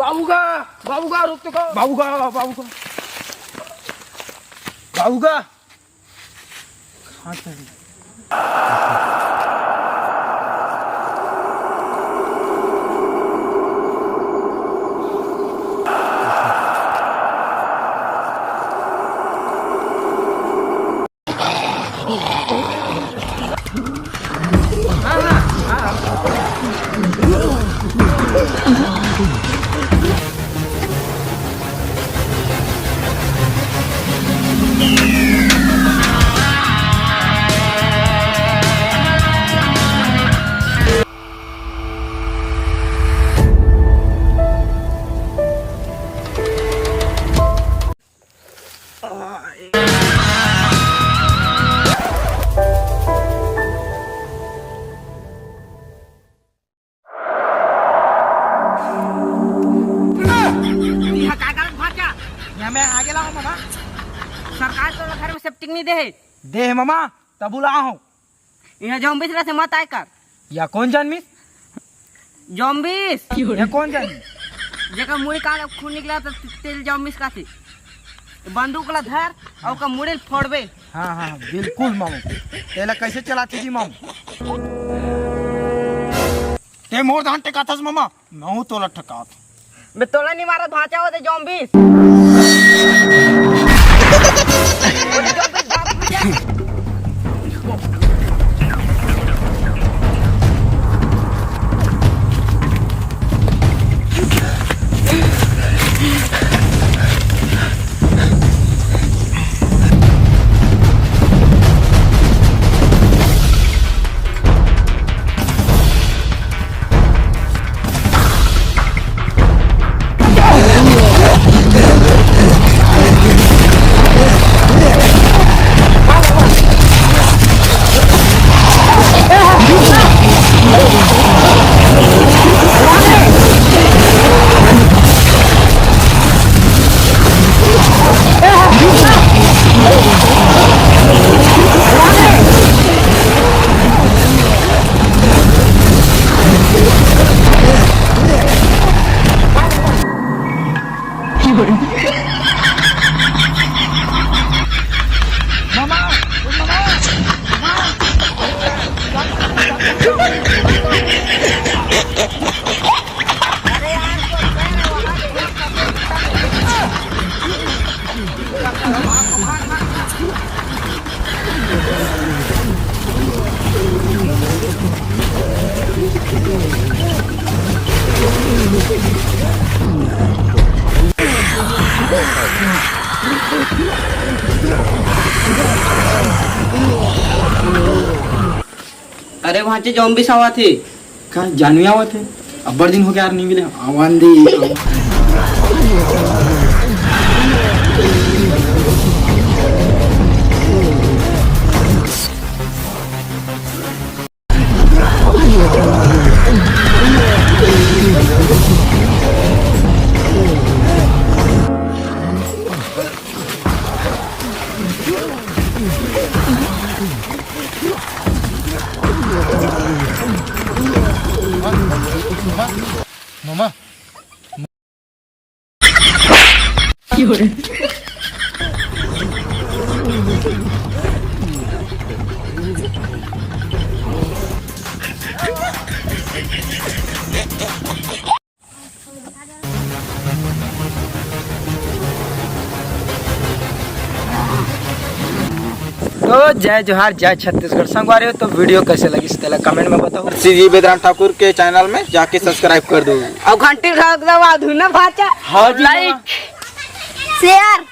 बाबूगा बाबूगा रुक तो बाबूगा बाबूगा बाबूगा हाँ मैं आगे लाओ मामा। सरकार तो घर में सेफ्टी नहीं दे दे मामा तब बुला हूँ। यह जॉम्बिस से मत आए कर। या कौन जानमिस? जॉम्बिस या कौन जानमिस? जेका मुड़ी का खून निकला तो तेल जॉम्बिस का थी। बंदूक ला धर और का मुड़ी फोड़बे। हाँ हाँ बिल्कुल मामू। तेला कैसे चलाती थी मामू? ते मोर धान टेकाथस मामा। मैं हूँ तोला ठकात। बे तोला नहीं मारा भाचा होते जॉम्बिस। अरे वहाँ से जॉम्बिस आवा थे। कहाँ जानवी आवा थे? अब बड़ दिन हो गया यार नहीं मिले। आवान दी मामा। तो जय जोहार जय छत्तीसगढ़। संगवारी हो तो वीडियो कैसे लगी इसके कमेंट में बताओ। श्री बेदराम ठाकुर के चैनल में जाके सब्सक्राइब कर दो और घंटी ठोक दबा धुना भाचा। हाँ लाइक शेयर